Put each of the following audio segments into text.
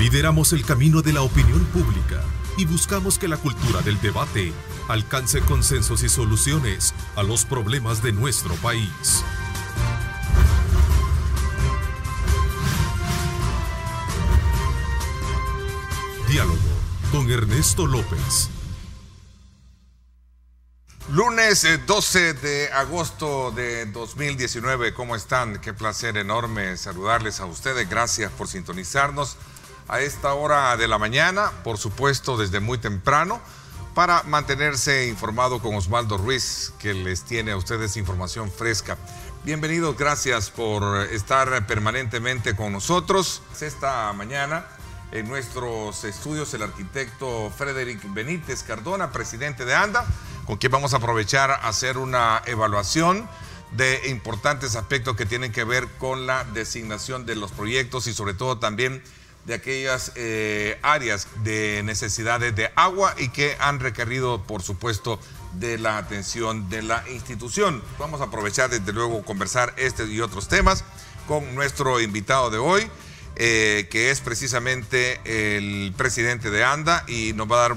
Lideramos el camino de la opinión pública y buscamos que la cultura del debate alcance consensos y soluciones a los problemas de nuestro país. Diálogo con Ernesto López. Lunes 12 de agosto de 2019, ¿cómo están? Qué placer enorme saludarles a ustedes. Gracias por sintonizarnos a esta hora de la mañana, por supuesto desde muy temprano, para mantenerse informado con Osvaldo Ruiz, que les tiene a ustedes información fresca. Bienvenidos, gracias por estar permanentemente con nosotros. Esta mañana en nuestros estudios el arquitecto Frederick Benítez Cardona, presidente de ANDA, con quien vamos a aprovechar a hacer una evaluación de importantes aspectos que tienen que ver con la designación de los proyectos y sobre todo también de aquellas áreas de necesidades de agua y que han requerido, por supuesto, de la atención de la institución. Vamos a aprovechar, desde luego, conversar este y otros temas con nuestro invitado de hoy, que es precisamente el presidente de ANDA, y nos va a dar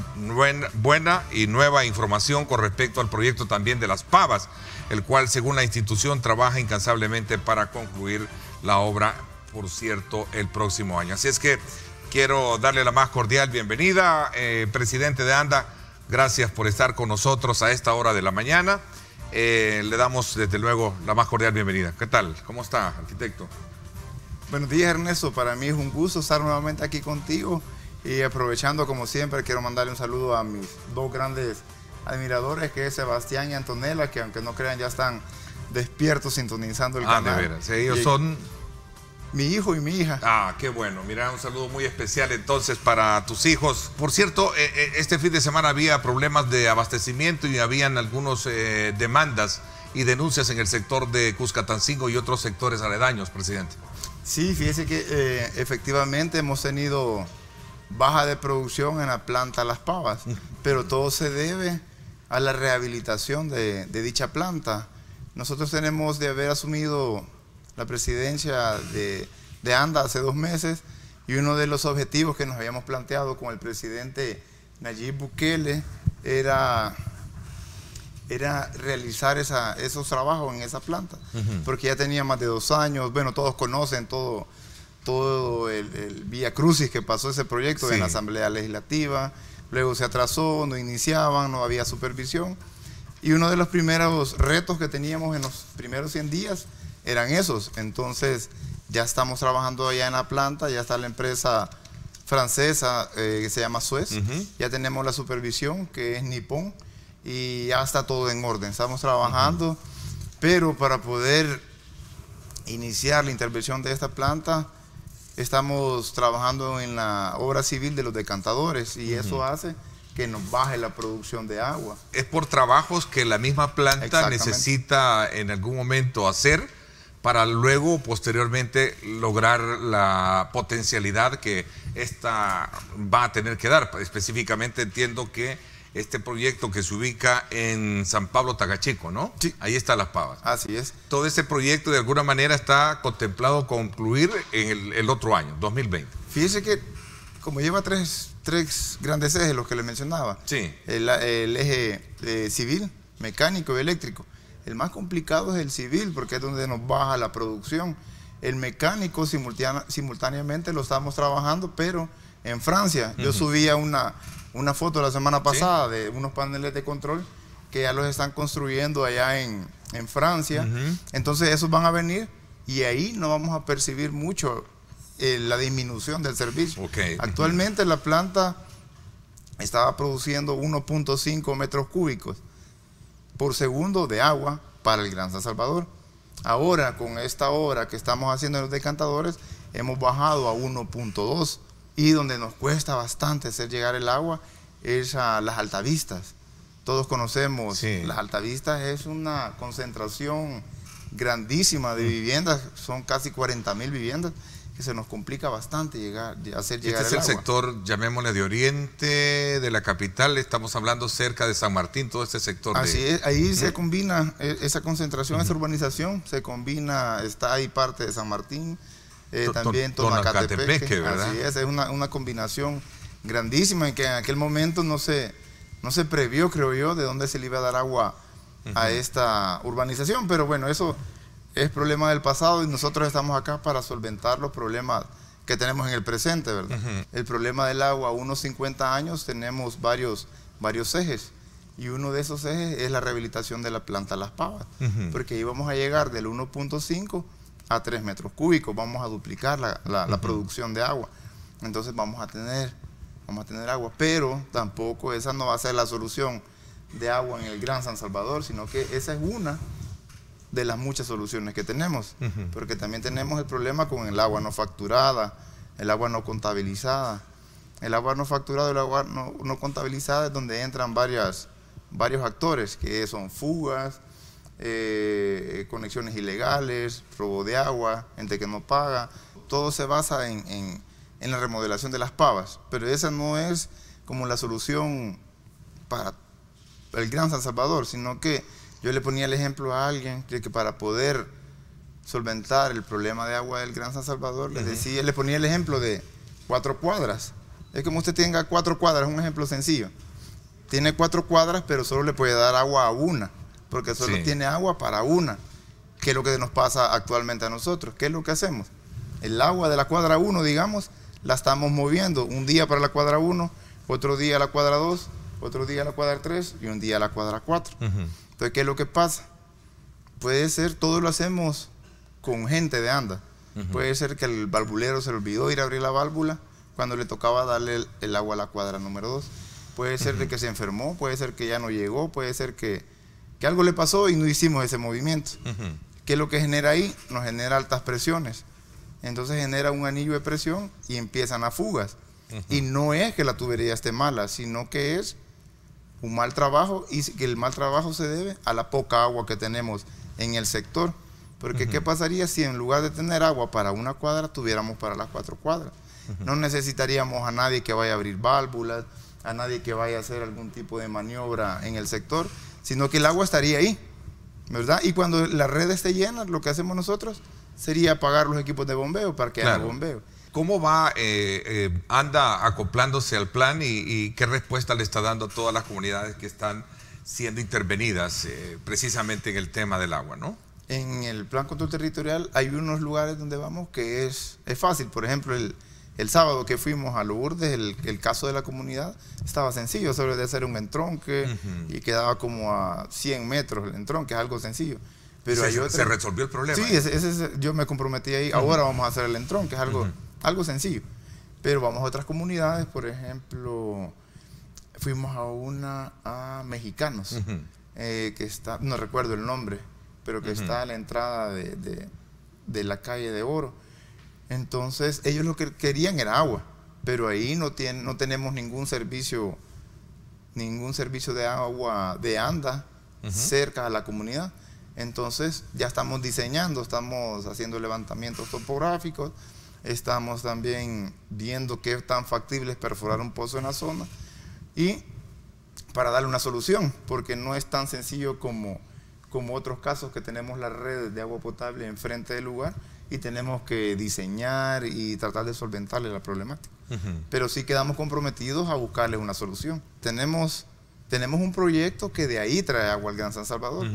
buena y nueva información con respecto al proyecto también de Las Pavas, el cual, según la institución, trabaja incansablemente para concluir la obra, por cierto, el próximo año. Así es que quiero darle la más cordial bienvenida, presidente de ANDA. Gracias por estar con nosotros a esta hora de la mañana. Le damos, desde luego, la más cordial bienvenida. ¿Qué tal? ¿Cómo está, arquitecto? Buenos días, Ernesto. Para mí es un gusto estar nuevamente aquí contigo y aprovechando, como siempre, quiero mandarle un saludo a mis dos grandes admiradores, que es Sebastián y Antonella, que aunque no crean ya están despiertos sintonizando el canal. De veras. Ellos son mi hijo y mi hija. Ah, qué bueno. Mira, un saludo muy especial entonces para tus hijos. Por cierto, este fin de semana había problemas de abastecimiento y habían algunas demandas y denuncias en el sector de Cuscatancingo y otros sectores aledaños, presidente. Sí, fíjese que efectivamente hemos tenido baja de producción en la planta Las Pavas, pero todo se debe a la rehabilitación de dicha planta. Nosotros tenemos de haber asumido la presidencia de ANDA hace 2 meses, y uno de los objetivos que nos habíamos planteado con el presidente Nayib Bukele era realizar esos trabajos en esa planta, porque ya tenía más de 2 años. Bueno, todos conocen todo el vía crucis que pasó ese proyecto en la Asamblea Legislativa. Luego se atrasó, no iniciaban, no había supervisión, y uno de los primeros retos que teníamos en los primeros 100 días eran esos. Entonces ya estamos trabajando allá en la planta, ya está la empresa francesa que se llama Suez, ya tenemos la supervisión, que es Nippon, y ya está todo en orden. Estamos trabajando, pero para poder iniciar la intervención de esta planta, estamos trabajando en la obra civil de los decantadores, y eso hace que nos baje la producción de agua. Es por trabajos que la misma planta necesita en algún momento hacer para luego, posteriormente, lograr la potencialidad que esta va a tener que dar. Específicamente entiendo que este proyecto que se ubica en San Pablo Tagachico, ¿no? Sí. Ahí está Las Pavas. Así es. Todo ese proyecto de alguna manera está contemplado concluir en el otro año, 2020. Fíjese que como lleva tres grandes ejes, los que le mencionaba, el eje civil, mecánico y eléctrico. El más complicado es el civil, porque es donde nos baja la producción. El mecánico simultáneamente lo estamos trabajando, pero en Francia. Yo subía una foto la semana pasada de unos paneles de control que ya los están construyendo allá en Francia. Entonces esos van a venir, y ahí no vamos a percibir mucho la disminución del servicio. Actualmente la planta estaba produciendo 1.5 metros cúbicos por segundo de agua para el Gran San Salvador. Ahora, con esta obra que estamos haciendo en los decantadores, hemos bajado a 1.2, y donde nos cuesta bastante hacer llegar el agua es a las Altavistas. Todos conocemos las Altavistas, es una concentración grandísima de viviendas, son casi 40.000 viviendas, que se nos complica bastante hacer llegar el agua. Este es el sector, llamémosle, de oriente de la capital. Estamos hablando cerca de San Martín, todo este sector. Así es, ahí se combina esa concentración, esa urbanización, se combina, está ahí parte de San Martín, también Tonacatepeque, ¿verdad? Así es una combinación grandísima en que en aquel momento no se previó, creo yo, de dónde se le iba a dar agua a esta urbanización, pero bueno, eso es problema del pasado y nosotros estamos acá para solventar los problemas que tenemos en el presente, ¿verdad? El problema del agua, a unos 50 años tenemos varios ejes, y uno de esos ejes es la rehabilitación de la planta Las Pavas, porque ahí vamos a llegar del 1.5 a 3 metros cúbicos, vamos a duplicar la producción de agua, entonces vamos a tener agua, pero tampoco esa no va a ser la solución de agua en el Gran San Salvador, sino que esa es una de las muchas soluciones que tenemos, porque también tenemos el problema con el agua no facturada, el agua no contabilizada. El agua no facturada y el agua no contabilizada es donde entran varios actores, que son fugas, conexiones ilegales, robo de agua, gente que no paga. Todo se basa en la remodelación de Las Pavas, pero esa no es como la solución para el Gran San Salvador, sino que yo le ponía el ejemplo a alguien que para poder solventar el problema de agua del Gran San Salvador, le ponía el ejemplo de 4 cuadras. Es como usted tenga 4 cuadras, un ejemplo sencillo. Tiene 4 cuadras, pero solo le puede dar agua a una, porque solo tiene agua para una. ¿Qué es lo que nos pasa actualmente a nosotros? ¿Qué es lo que hacemos? El agua de la cuadra 1, digamos, la estamos moviendo. Un día para la cuadra 1, otro día a la cuadra 2, otro día a la cuadra 3 y un día a la cuadra 4. Entonces, ¿qué es lo que pasa? Puede ser, todo lo hacemos con gente de anda. Puede ser que el valvulero se le olvidó ir a abrir la válvula cuando le tocaba darle el agua a la cuadra número 2. Puede ser de que se enfermó, puede ser que ya no llegó, puede ser que algo le pasó y no hicimos ese movimiento. ¿Qué es lo que genera ahí? Nos genera altas presiones. Entonces genera un anillo de presión y empiezan las fugas. Y no es que la tubería esté mala, sino que es un mal trabajo, y que el mal trabajo se debe a la poca agua que tenemos en el sector. Porque ¿qué pasaría si en lugar de tener agua para una cuadra, tuviéramos para las 4 cuadras? No necesitaríamos a nadie que vaya a abrir válvulas, a nadie que vaya a hacer algún tipo de maniobra en el sector, sino que el agua estaría ahí, ¿verdad? Y cuando la red esté llena, lo que hacemos nosotros sería apagar los equipos de bombeo para que haya bombeo. ¿Cómo va, anda acoplándose al plan y qué respuesta le está dando a todas las comunidades que están siendo intervenidas precisamente en el tema del agua, ¿no? En el plan control territorial hay unos lugares donde vamos que es fácil. Por ejemplo, el sábado que fuimos a Lourdes, el caso de la comunidad estaba sencillo, solo de hacer un entronque y quedaba como a 100 metros el entronque, es algo sencillo. Pero se resolvió el problema. Sí, yo me comprometí ahí, ahora vamos a hacer el entronque, es algo sencillo. Pero vamos a otras comunidades, por ejemplo, fuimos a Mexicanos, que está, no recuerdo el nombre, pero que está a la entrada de la calle de Oro. Entonces, ellos lo que querían era agua, pero ahí no tenemos ningún servicio de agua de anda cerca a la comunidad. Entonces, ya estamos diseñando, estamos haciendo levantamientos topográficos, estamos también viendo qué tan factible es perforar un pozo en la zona y para darle una solución, porque no es tan sencillo como otros casos que tenemos las redes de agua potable enfrente del lugar y tenemos que diseñar y tratar de solventarle la problemática. Pero sí quedamos comprometidos a buscarle una solución. Tenemos un proyecto que de ahí trae agua al Gran San Salvador,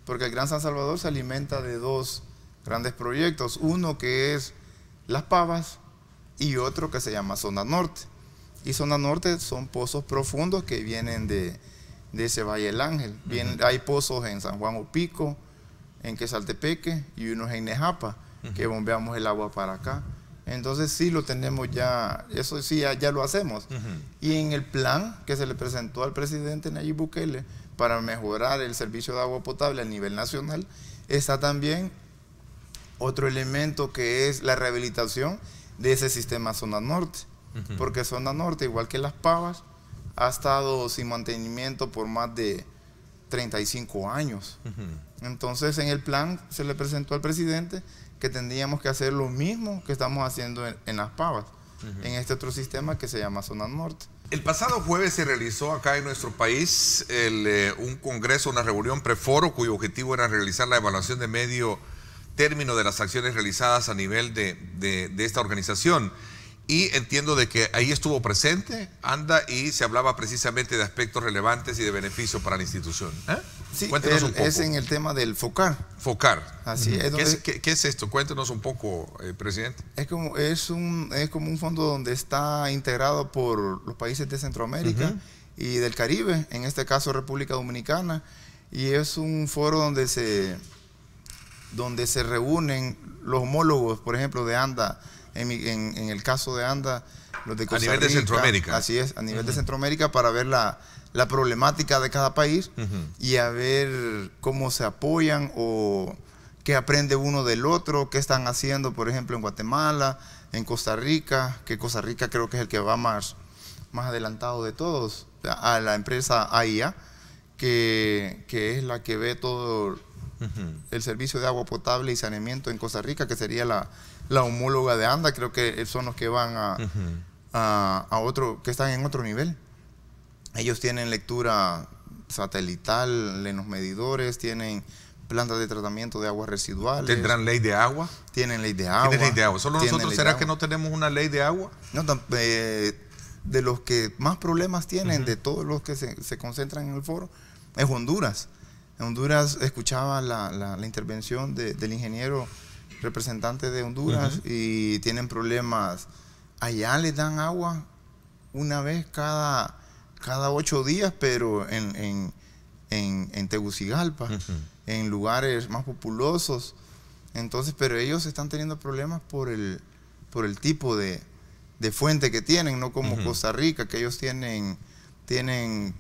porque el Gran San Salvador se alimenta de 2 grandes proyectos, uno que es Las Pavas y otro que se llama Zona Norte. Y Zona Norte son pozos profundos que vienen de ese Valle del Ángel. Hay pozos en San Juan Opico, en Quesaltepeque y unos en Nejapa, que bombeamos el agua para acá. Entonces sí lo tenemos ya, eso sí ya lo hacemos. Y en el plan que se le presentó al presidente Nayib Bukele para mejorar el servicio de agua potable a nivel nacional, está también otro elemento que es la rehabilitación de ese sistema Zona Norte. Porque Zona Norte, igual que Las Pavas, ha estado sin mantenimiento por más de 35 años. Entonces en el plan se le presentó al presidente que tendríamos que hacer lo mismo que estamos haciendo en Las Pavas, en este otro sistema que se llama Zona Norte. El pasado jueves se realizó acá en nuestro país un congreso, una reunión preforo cuyo objetivo era realizar la evaluación de medio término de las acciones realizadas a nivel de esta organización. Y entiendo de que ahí estuvo presente ANDA y se hablaba precisamente de aspectos relevantes y de beneficio para la institución. Sí, cuéntenos un poco. Es en el tema del FOCAR. FOCAR. Así es. ¿Qué es esto? Cuéntenos un poco, presidente. Es como un fondo donde está integrado por los países de Centroamérica y del Caribe, en este caso República Dominicana, y es un foro donde se reúnen los homólogos, por ejemplo, de ANDA. En el caso de ANDA, los de Costa Rica, a nivel de Centroamérica. Así es, a nivel de Centroamérica, para ver la problemática de cada país y a ver cómo se apoyan o qué aprende uno del otro, qué están haciendo, por ejemplo, en Guatemala, en Costa Rica, que Costa Rica creo que es el que va más adelantado de todos, a la empresa AIA, que es la que ve todo el servicio de agua potable y saneamiento en Costa Rica, que sería la homóloga de ANDA. Creo que son los que van a otro, que están en otro nivel. Ellos tienen lectura satelital en los medidores, tienen plantas de tratamiento de aguas residuales. ¿Tendrán ley de agua? Tienen ley de agua. ¿Tienen ley de agua? ¿Solo nosotros será que no tenemos una ley de agua? No, de los que más problemas tienen, de todos los que se concentran en el foro, es Honduras. En Honduras escuchaba la intervención del ingeniero representante de Honduras y tienen problemas. Allá les dan agua una vez cada 8 días, pero en Tegucigalpa, en lugares más populosos. Entonces, pero ellos están teniendo problemas por el tipo de fuente que tienen, no como Costa Rica, que ellos tienen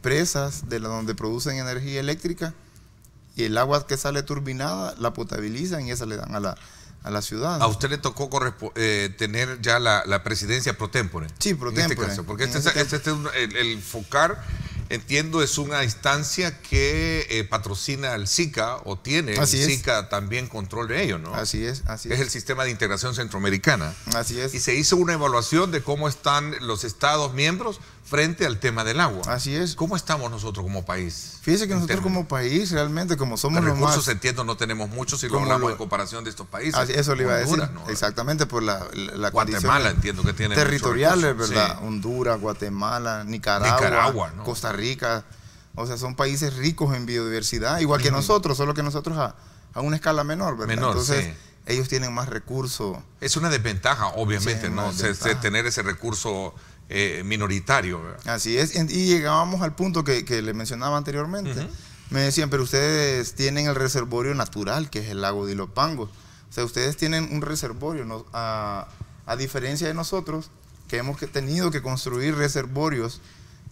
presas donde producen energía eléctrica y el agua que sale turbinada la potabilizan y esa le dan a la ciudad. ¿A usted le tocó tener ya la presidencia pro tempore? Sí, pro tempore. En este caso, porque el FOCAR, entiendo, es una instancia que patrocina el SICA o tiene. Así el es. SICA también control de ello, ¿no? Así es. Es el Sistema de Integración Centroamericana. Así es. Y se hizo una evaluación de cómo están los Estados miembros frente al tema del agua. Así es. ¿Cómo estamos nosotros como país? Fíjese que nosotros como país, realmente, como somos los recursos, entiendo, no tenemos muchos si lo hablamos en comparación de estos países. Eso le iba a decir. ¿No? Exactamente, por la Guatemala, entiendo que tiene territoriales, ¿verdad? Sí. Honduras, Guatemala, Nicaragua, ¿no? Costa Rica. O sea, son países ricos en biodiversidad, igual que nosotros, solo que nosotros a una escala menor, ¿verdad? Entonces, ellos tienen más recursos. Es una desventaja, obviamente, ¿no? Tener ese recurso minoritario, ¿verdad? Así es, y llegábamos al punto que le mencionaba anteriormente. Me decían, pero ustedes tienen el reservorio natural, que es el lago de Ilopango. O sea, ustedes tienen un reservorio, ¿no? A diferencia de nosotros, que hemos tenido que construir reservorios,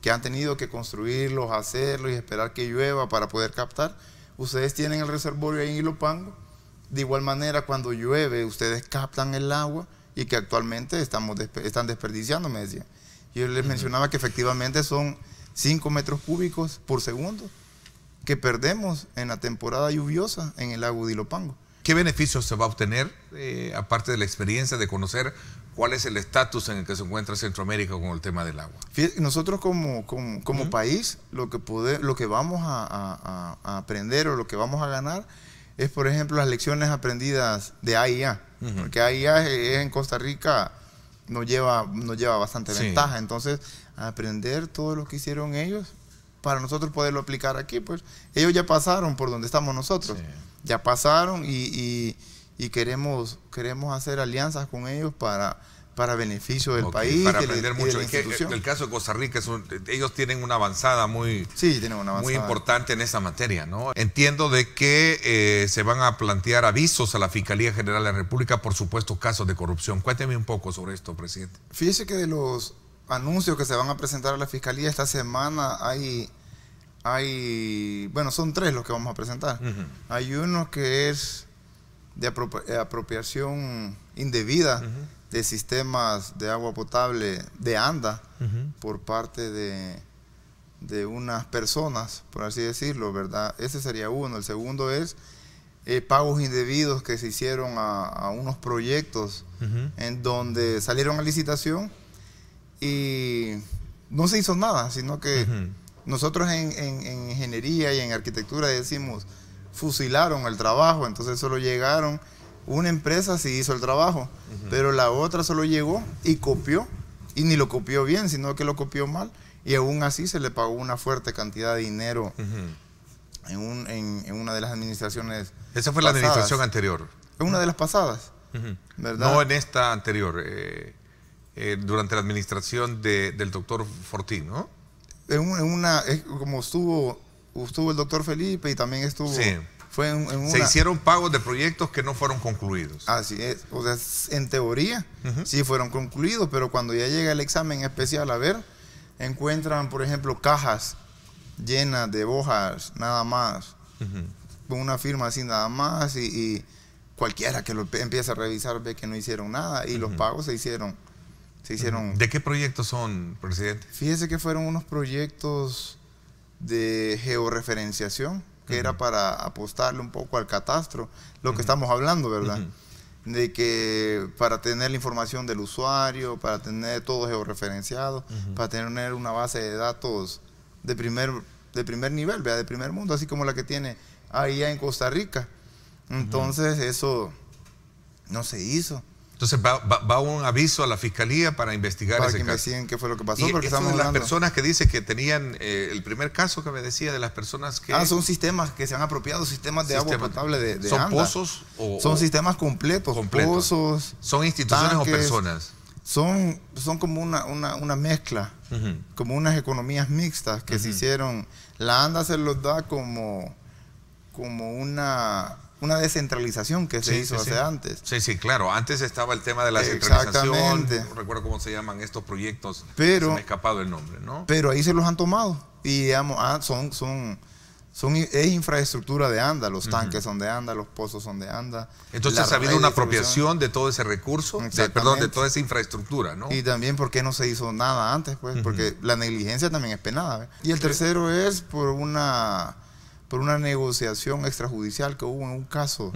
que han tenido que construirlos, hacerlos y esperar que llueva para poder captar. Ustedes tienen el reservorio ahí en Ilopango. De igual manera, cuando llueve, ustedes captan el agua y que actualmente están desperdiciando, me decían. Yo les mencionaba que efectivamente son 5 metros cúbicos por segundo que perdemos en la temporada lluviosa en el lago de Ilopango. ¿Qué beneficios se va a obtener, aparte de la experiencia de conocer cuál es el estatus en el que se encuentra Centroamérica con el tema del agua? Nosotros como país, lo que vamos a aprender o lo que vamos a ganar es, por ejemplo, las lecciones aprendidas de AIA, porque AIA en Costa Rica nos lleva bastante ventaja. Entonces, aprender todo lo que hicieron ellos, para nosotros poderlo aplicar aquí, pues ellos ya pasaron por donde estamos nosotros. Ya pasaron y queremos hacer alianzas con ellos para beneficio del país. Para aprender mucho. En el caso de Costa Rica, ellos tienen una avanzada muy importante en esa materia, ¿no? Entiendo de que se van a plantear avisos a la Fiscalía General de la República por supuestos casos de corrupción. Cuénteme un poco sobre esto, presidente. Fíjese que de los anuncios que se van a presentar a la Fiscalía esta semana bueno, son 3 los que vamos a presentar. Hay uno que es de apropiación indebida de sistemas de agua potable de ANDA por parte de unas personas, por así decirlo, ¿verdad? Ese sería uno. El segundo es pagos indebidos que se hicieron a unos proyectos en donde salieron a licitación y no se hizo nada, sino que nosotros en ingeniería y en arquitectura decimos fusilaron el trabajo. Entonces solo llegaron, Una empresa sí hizo el trabajo, pero la otra solo llegó y copió, y ni lo copió bien, sino que lo copió mal, y aún así se le pagó una fuerte cantidad de dinero en una de las administraciones. Esa fue pasadas. La administración anterior. En una de las pasadas, ¿verdad? No en esta anterior, durante la administración del doctor Fortín, ¿no? Como estuvo el doctor Felipe y también estuvo... Sí. Se hicieron pagos de proyectos que no fueron concluidos. Así es. O sea, en teoría sí fueron concluidos, pero cuando ya llega el examen especial a ver, encuentran, por ejemplo, cajas llenas de hojas nada más, con una firma así nada más, y cualquiera que lo empiece a revisar ve que no hicieron nada, y los pagos se hicieron. ¿De qué proyectos son, presidente? Fíjese que fueron unos proyectos de georreferenciación, que era para apostarle un poco al catastro, lo que estamos hablando, ¿verdad? De que para tener la información del usuario, para tener todo georreferenciado, para tener una base de datos de primer nivel, ¿verdad? De primer mundo, así como la que tiene ahí en Costa Rica. Entonces eso no se hizo. Entonces va un aviso a la fiscalía para investigar ese caso. Para que investiguen qué fue lo que pasó. Y porque estamos de las personas que dice que tenían el primer caso que me decía de las personas que... son sistemas que se han apropiado, sistemas de agua potable de ¿Son ANDA. Pozos? Son sistemas completos. Pozos. ¿Son instituciones tanques, o personas? Son como una mezcla, como unas economías mixtas que se hicieron. La ANDA se los da como una descentralización que se hizo hace antes. Sí, claro. Antes estaba el tema de la centralización. No recuerdo cómo se llaman estos proyectos. Pero, se me ha escapado el nombre, ¿no? Pero ahí se los han tomado. Y digamos, es infraestructura de ANDA. Los tanques son de ANDA, los pozos son de ANDA. Entonces ha habido una apropiación de todo ese recurso, de toda esa infraestructura, ¿no? Y también porque no se hizo nada antes, pues, porque la negligencia también es penada, ¿ves? Y el tercero es por una negociación extrajudicial que hubo en un caso,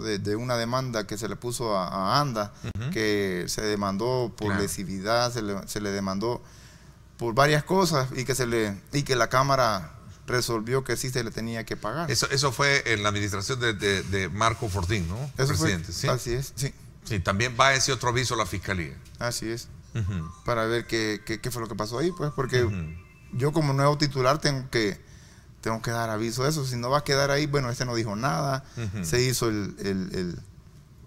de una demanda que se le puso a ANDA, que se demandó por lesividad, se le demandó por varias cosas y que la Cámara resolvió que sí se le tenía que pagar. Eso fue en la administración de Marco Fortín, ¿no? Eso presidente, ¿sí? Así es, sí. Sí, también va ese otro aviso a la fiscalía. Así es. Para ver qué fue lo que pasó ahí, pues, porque yo como nuevo titular tengo que dar aviso de eso, si no va a quedar ahí, bueno, este no dijo nada, se hizo el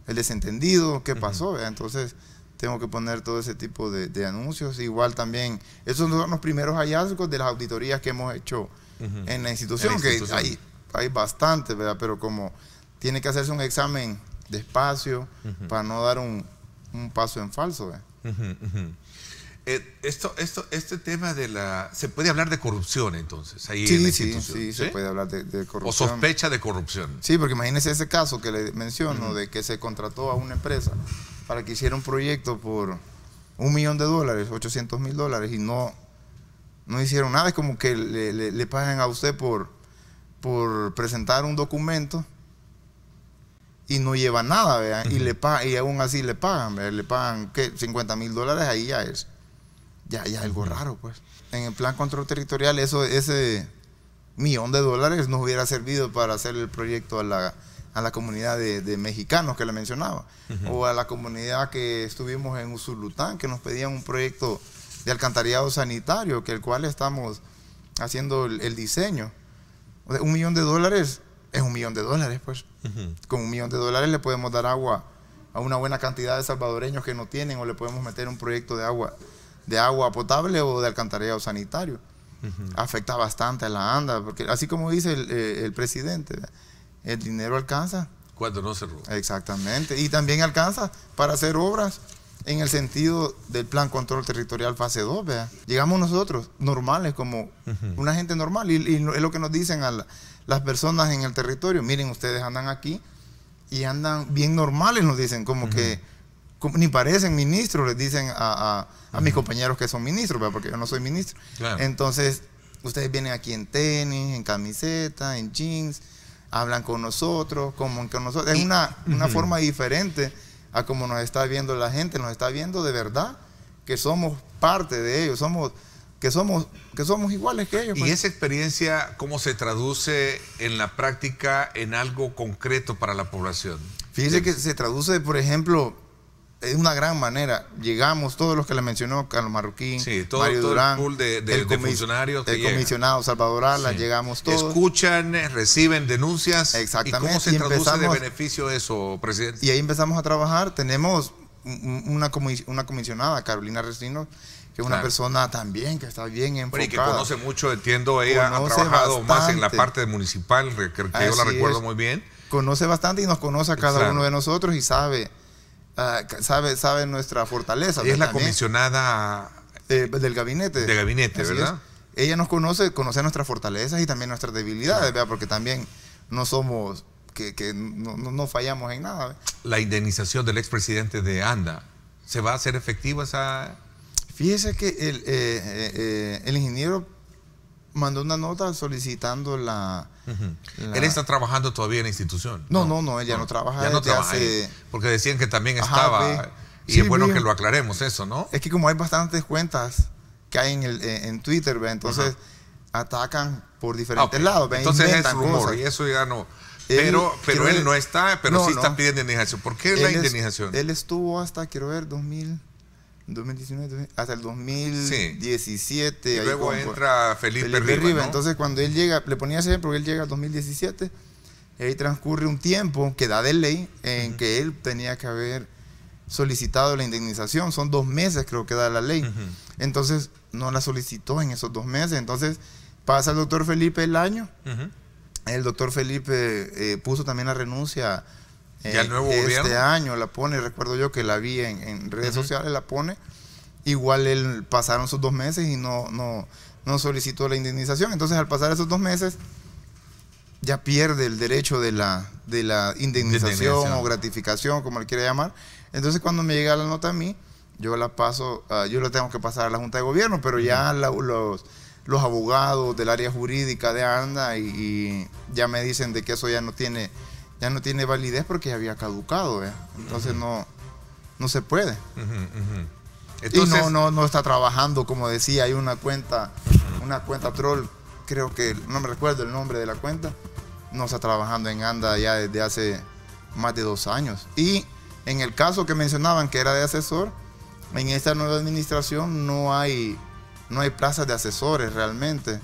desentendido, ¿qué pasó? Entonces tengo que poner todo ese tipo de anuncios. Igual también, esos son los primeros hallazgos de las auditorías que hemos hecho en la institución, que hay bastante, ¿verdad? Pero como tiene que hacerse un examen despacio para no dar un paso en falso, ¿verdad? Este tema de se puede hablar de corrupción entonces ahí sí, en la institución. Sí, se puede hablar de corrupción. O sospecha de corrupción. Sí, porque imagínese ese caso que le menciono, de que se contrató a una empresa para que hiciera un proyecto por $1 millón, $800,000, y no hicieron nada. Es como que le pagan a usted por presentar un documento y no lleva nada, ¿verdad? Y aún así le pagan, ¿verdad? Le pagan, ¿qué? $50,000, ahí ya es algo raro, pues. En el plan control territorial, ese $1 millón nos hubiera servido para hacer el proyecto a la comunidad de mexicanos que le mencionaba, o a la comunidad que estuvimos en Usulután, que nos pedían un proyecto de alcantarillado sanitario, que el cual estamos haciendo el diseño. O sea, $1 millón es $1 millón, pues. Con $1 millón le podemos dar agua a una buena cantidad de salvadoreños que no tienen, o le podemos meter un proyecto de agua potable o de alcantarillado sanitario. Afecta bastante a la ANDA, porque así como dice el presidente, el dinero alcanza cuando no se roba. Exactamente, y también alcanza para hacer obras en el sentido del plan control territorial fase 2, ¿verdad? Llegamos nosotros normales, como una gente normal, y es lo que nos dicen a las personas en el territorio. Miren, ustedes andan aquí y andan bien normales, nos dicen, como que ni parecen ministros, les dicen a mis compañeros que son ministros, ¿verdad? Porque yo no soy ministro. Claro. Entonces, ustedes vienen aquí en tenis, en camiseta, en jeans, hablan con nosotros, como con nosotros. Es una forma diferente a como nos está viendo la gente, nos está viendo de verdad, que somos parte de ellos, somos que somos iguales que ellos. ¿Y esa experiencia cómo se traduce en la práctica en algo concreto para la población? Fíjese que se traduce, por ejemplo, de una gran manera. Llegamos, todos los que le mencionó, Carlos Marroquín, Mario Durán, el pool de funcionarios, el comisionado Salvador Alas, llegamos todos. Escuchan, reciben denuncias. Exactamente. ¿Y cómo se traduce de beneficio eso, presidente? Y ahí empezamos a trabajar. Tenemos una comisionada, Carolina Restino, que es una persona también que está bien enfocada. Y que conoce mucho, entiendo, ella ha trabajado más en la parte municipal, que yo la recuerdo muy bien. Conoce bastante y nos conoce a cada uno de nosotros y sabe nuestra fortaleza. Ella es la comisionada del gabinete. De gabinete, ¿verdad? Ella nos conoce nuestras fortalezas y también nuestras debilidades, ¿verdad? Porque también no somos, que no fallamos en nada, ¿verdad? La indemnización del expresidente de ANDA, ¿se va a hacer efectiva esa...? Fíjese que el ingeniero mandó una nota solicitando Él está trabajando todavía en la institución. No, él ya no trabaja. Ya no trabaja ahí, porque decían que también estaba. Y es bueno que lo aclaremos eso, ¿no? Es que como hay bastantes cuentas que hay en Twitter, ¿ve? Entonces atacan por diferentes lados. ¿ve? Entonces es rumor cosas. Y eso ya no. Pero él no está, pero sí está pidiendo indemnización. ¿Por qué la indemnización? Él estuvo hasta, quiero ver, 2019, hasta el 2017. Y luego entra Felipe Riva, ¿no? Entonces cuando él llega, le ponía ese ejemplo, él llega al 2017, y ahí transcurre un tiempo que da de ley en que él tenía que haber solicitado la indemnización. Son 2 meses creo que da la ley. Entonces no la solicitó en esos 2 meses. Entonces pasa el doctor Felipe el año. El doctor Felipe puso también la renuncia. ¿Ya el nuevo gobierno? Año la pone, recuerdo yo que la vi en redes sociales, la pone. Igual él pasaron sus 2 meses y no solicitó la indemnización. Entonces al pasar esos 2 meses ya pierde el derecho de la indemnización o gratificación, como le quiera llamar. Entonces cuando me llega la nota a mí, yo la paso, yo la tengo que pasar a la Junta de Gobierno, pero ya los abogados del área jurídica de ANDA y ya me dicen de que eso ya no tiene validez porque ya había caducado, ¿eh? Entonces no se puede. Entonces, y no está trabajando, como decía, hay una cuenta troll, creo que no me recuerdo el nombre de la cuenta, no está trabajando en ANDA ya desde hace más de 2 años. Y en el caso que mencionaban que era de asesor, en esta nueva administración no hay plazas de asesores realmente,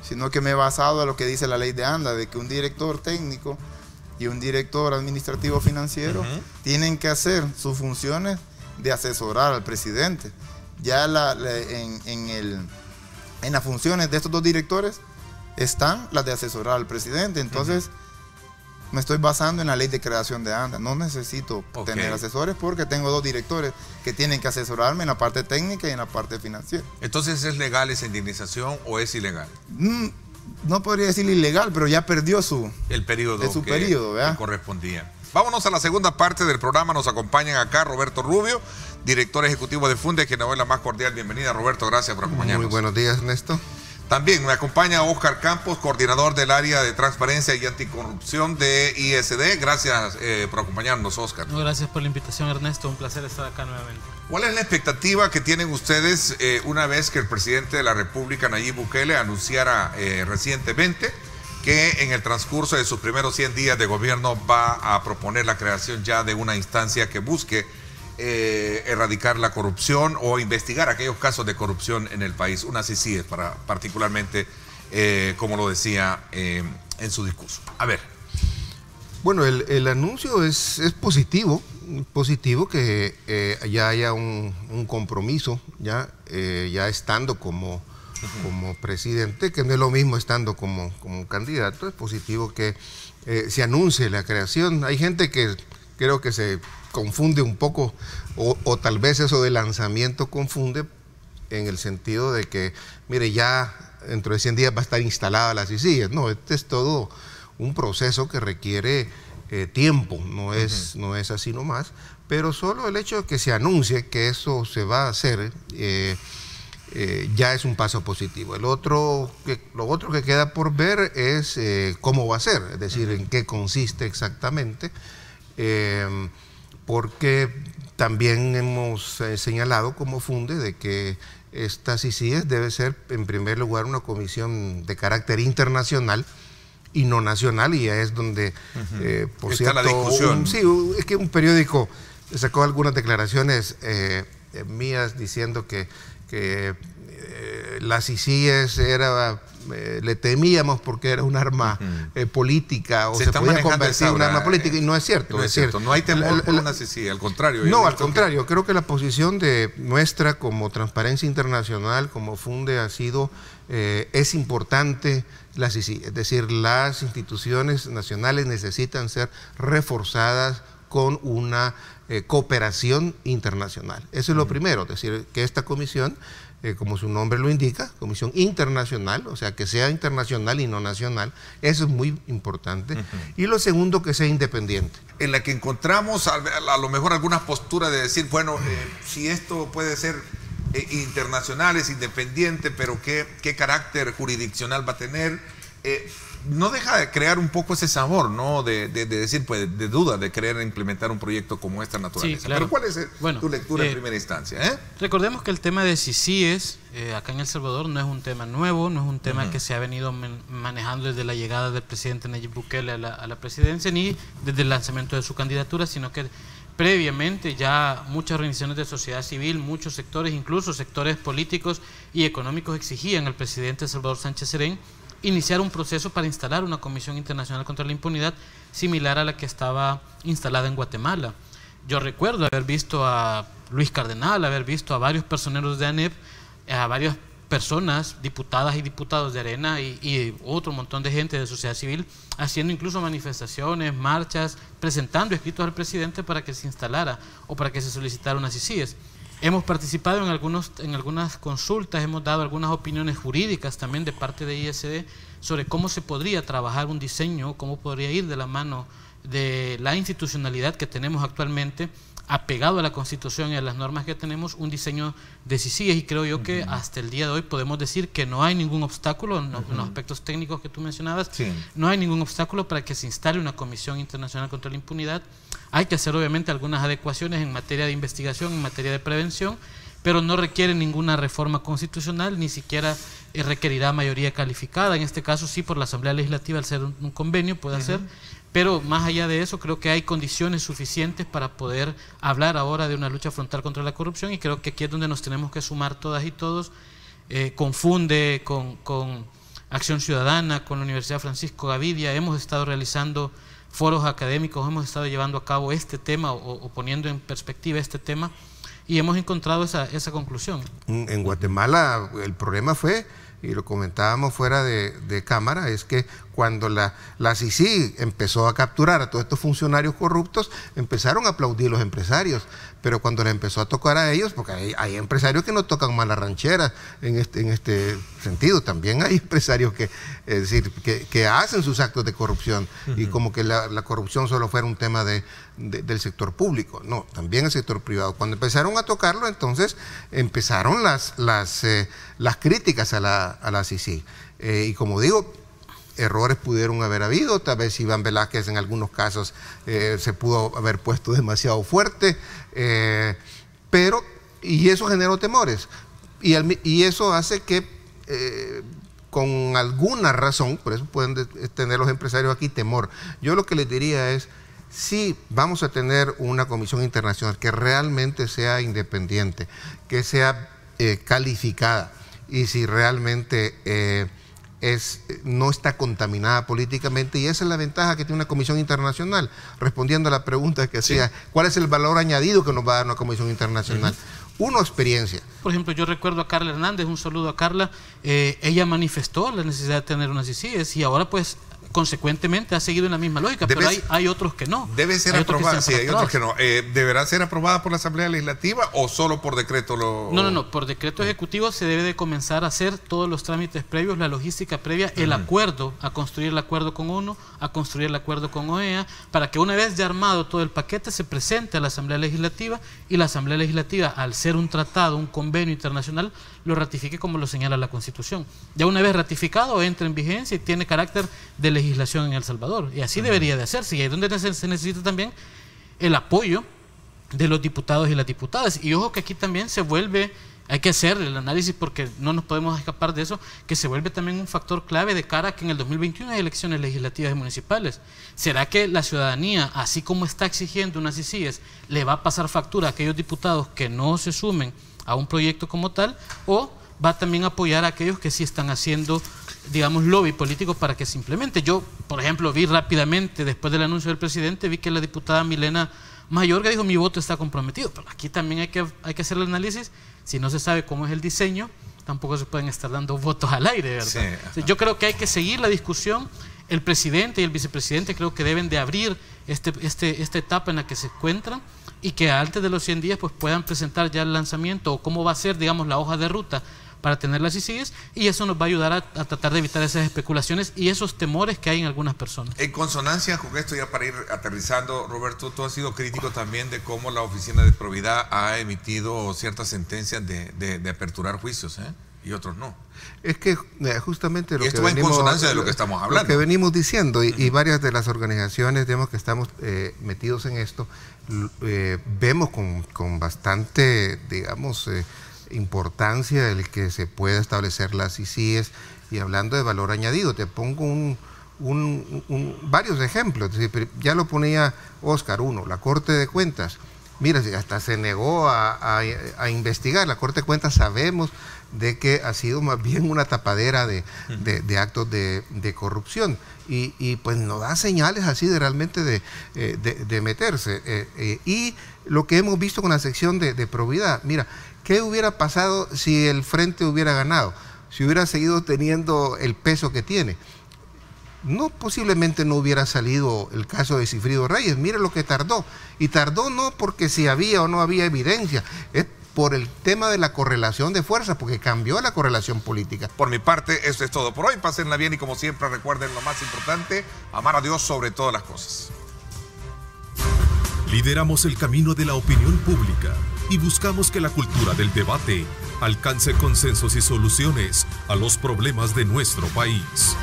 sino que me he basado en lo que dice la ley de ANDA, de que un director técnico y un director administrativo financiero tienen que hacer sus funciones de asesorar al presidente. Ya en las funciones de estos 2 directores están las de asesorar al presidente. Entonces me estoy basando en la ley de creación de ANDA. No necesito tener asesores porque tengo 2 directores que tienen que asesorarme en la parte técnica y en la parte financiera. Entonces, ¿es legal esa indemnización o es ilegal? No podría decir ilegal, pero ya perdió el periodo que correspondía. Vámonos a la segunda parte del programa. Nos acompañan acá Roberto Rubio, director ejecutivo de Funde, que nos doy la más cordial bienvenida. Roberto, gracias por acompañarnos. Muy buenos días, Ernesto. También me acompaña Oscar Campos, coordinador del área de transparencia y anticorrupción de ISD. Gracias por acompañarnos, Oscar. Gracias por la invitación, Ernesto. Un placer estar acá nuevamente. ¿Cuál es la expectativa que tienen ustedes una vez que el presidente de la República, Nayib Bukele, anunciara recientemente que en el transcurso de sus primeros 100 días de gobierno va a proponer la creación ya de una instancia que busque erradicar la corrupción o investigar aquellos casos de corrupción en el país? Una CICIES, particularmente, como lo decía en su discurso. A ver. Bueno, el anuncio es positivo que ya haya un compromiso, ya estando como presidente, que no es lo mismo estando como candidato. Es positivo que se anuncie la creación. Hay gente que creo que se confunde un poco, o tal vez eso de lanzamiento confunde en el sentido de que, mire, ya dentro de 100 días va a estar instalada la CICIES. No, este es todo un proceso que requiere tiempo, no es así nomás, pero solo el hecho de que se anuncie que eso se va a hacer ya es un paso positivo. Lo otro que queda por ver es cómo va a ser, es decir, en qué consiste exactamente, porque también hemos señalado como funde de que estas CICIES debe ser en primer lugar una comisión de carácter internacional y no nacional, y es donde, por está cierto, la discusión. es que un periódico sacó algunas declaraciones mías diciendo que las CICIES era, le temíamos porque era un arma política, o se podía convertir en un arma política, y no es cierto. No es cierto, no hay temor por una CICIE, al contrario. No, al contrario, creo que la posición de nuestra como Transparencia Internacional, como funde, ha sido, es importante la CICIE, es decir, las instituciones nacionales necesitan ser reforzadas con una cooperación internacional. Eso es lo primero, es decir, que esta comisión, como su nombre lo indica, comisión internacional, o sea, que sea internacional y no nacional, eso es muy importante. Y lo segundo, que sea independiente. En la que encontramos a lo mejor algunas posturas de decir, bueno, si esto puede ser internacional, es independiente, pero ¿qué carácter jurisdiccional va a tener? No deja de crear un poco ese sabor, ¿no? De decir, pues, de duda de querer implementar un proyecto como esta naturaleza. Sí, claro. Pero ¿cuál es tu lectura en primera instancia? Recordemos que el tema de CICIES acá en El Salvador no es un tema nuevo, no es un tema que se ha venido manejando desde la llegada del presidente Nayib Bukele a la presidencia, ni desde el lanzamiento de su candidatura, sino que previamente ya muchas organizaciones de sociedad civil, muchos sectores, incluso sectores políticos y económicos, exigían al presidente Salvador Sánchez Serén iniciar un proceso para instalar una Comisión Internacional contra la Impunidad similar a la que estaba instalada en Guatemala. Yo recuerdo haber visto a Luis Cardenal, haber visto a varios personeros de ANEP, a varias personas, diputadas y diputados de Arena y otro montón de gente de sociedad civil haciendo incluso manifestaciones, marchas, presentando escritos al presidente para que se instalara o para que se solicitara una CICIES. Hemos participado en algunas consultas, hemos dado algunas opiniones jurídicas también de parte de ISD sobre cómo se podría trabajar un diseño, cómo podría ir de la mano de la institucionalidad que tenemos actualmente, apegado a la Constitución y a las normas que tenemos, un diseño de CICIES, y creo yo que hasta el día de hoy podemos decir que no hay ningún obstáculo en los aspectos técnicos que tú mencionabas, no hay ningún obstáculo para que se instale una Comisión Internacional contra la Impunidad. Hay que hacer obviamente algunas adecuaciones en materia de investigación, en materia de prevención, pero no requiere ninguna reforma constitucional, ni siquiera requerirá mayoría calificada. En este caso sí, por la Asamblea Legislativa, al ser un convenio, puede hacer. Pero más allá de eso, creo que hay condiciones suficientes para poder hablar ahora de una lucha frontal contra la corrupción, y creo que aquí es donde nos tenemos que sumar todas y todos, con Funde, con Acción Ciudadana, con la Universidad Francisco Gavidia. Hemos estado realizando foros académicos, hemos estado llevando a cabo este tema o poniendo en perspectiva este tema, y hemos encontrado esa conclusión. En Guatemala el problema fue, y lo comentábamos fuera de cámara, es que cuando la CICI empezó a capturar a todos estos funcionarios corruptos, empezaron a aplaudir los empresarios, pero cuando le empezó a tocar a ellos, porque hay empresarios que no tocan malas rancheras en este sentido, también hay empresarios que hacen sus actos de corrupción, y como que la corrupción solo fuera un tema del sector público. No, también el sector privado. Cuando empezaron a tocarlo, entonces empezaron las críticas a la CICI. Y como digo, errores pudieron haber habido, tal vez Iván Velázquez en algunos casos se pudo haber puesto demasiado fuerte, y eso generó temores, y eso hace que con alguna razón, por eso pueden tener los empresarios aquí temor. Yo lo que les diría es, si vamos a tener una comisión internacional que realmente sea independiente, que sea calificada, y si realmente no está contaminada políticamente, y esa es la ventaja que tiene una comisión internacional, respondiendo a la pregunta que hacía, ¿cuál es el valor añadido que nos va a dar una comisión internacional? Uno, experiencia. Por ejemplo, yo recuerdo a Carla Hernández, un saludo a Carla, ella manifestó la necesidad de tener una CICIES, y ahora pues consecuentemente ha seguido en la misma lógica, pero hay otros que no. Debe ser aprobada, sí, hay otros que no. ¿Deberá ser aprobada por la Asamblea Legislativa o solo por decreto? No, por decreto ejecutivo se debe de comenzar a hacer todos los trámites previos, la logística previa, el acuerdo, a construir el acuerdo con ONU, a construir el acuerdo con OEA, para que una vez ya armado todo el paquete se presente a la Asamblea Legislativa, y la Asamblea Legislativa, al ser un tratado, un convenio internacional, lo ratifique como lo señala la Constitución. Ya una vez ratificado, entra en vigencia y tiene carácter de legislación en El Salvador, y así debería de hacerse, y ahí es donde se necesita también el apoyo de los diputados y las diputadas. Y ojo que aquí también se vuelve, hay que hacer el análisis porque no nos podemos escapar de eso, que se vuelve también un factor clave de cara a que en el 2021 hay elecciones legislativas y municipales. ¿Será que la ciudadanía, así como está exigiendo unas CICIES, le va a pasar factura a aquellos diputados que no se sumen a un proyecto como tal, o va también a apoyar a aquellos que sí están haciendo, digamos, lobby político para que se implemente? Yo, por ejemplo, vi rápidamente, después del anuncio del presidente, vi que la diputada Milena Mayorga dijo: mi voto está comprometido. Pero aquí también hay que hacer el análisis. Si no se sabe cómo es el diseño, tampoco se pueden estar dando votos al aire, ¿verdad? Sí, yo creo que hay que seguir la discusión. El presidente y el vicepresidente creo que deben de abrir esta etapa en la que se encuentran, y que antes de los 100 días pues puedan presentar ya el lanzamiento o cómo va a ser, digamos, la hoja de ruta para tener las CICIES, y eso nos va a ayudar a tratar de evitar esas especulaciones y esos temores que hay en algunas personas. En consonancia con esto, ya para ir aterrizando, Roberto, tú has sido crítico también de cómo la Oficina de Probidad ha emitido ciertas sentencias de aperturar juicios, y otros no. Es que justamente lo y esto que va venimos, en consonancia de lo que estamos hablando. Lo que venimos diciendo, y varias de las organizaciones, digamos, que estamos metidos en esto, vemos con bastante, digamos, importancia el que se pueda establecer las CICIES. Y hablando de valor añadido, te pongo varios ejemplos. Es decir, ya lo ponía Oscar, la Corte de Cuentas. Mira, hasta se negó a investigar. La Corte de Cuentas sabemos de que ha sido más bien una tapadera de actos de corrupción. Y pues nos da señales así de realmente de meterse. Y lo que hemos visto con la sección de probidad, mira, ¿qué hubiera pasado si el Frente hubiera ganado? Si hubiera seguido teniendo el peso que tiene. No, posiblemente no hubiera salido el caso de Sigfrido Reyes. Mire lo que tardó. Y tardó no porque si había o no había evidencia, es por el tema de la correlación de fuerzas, porque cambió la correlación política. Por mi parte, esto es todo por hoy. Pásenla bien y, como siempre, recuerden lo más importante: amar a Dios sobre todas las cosas. Lideramos el camino de la opinión pública y buscamos que la cultura del debate alcance consensos y soluciones a los problemas de nuestro país.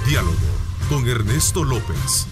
Diálogo con Ernesto López.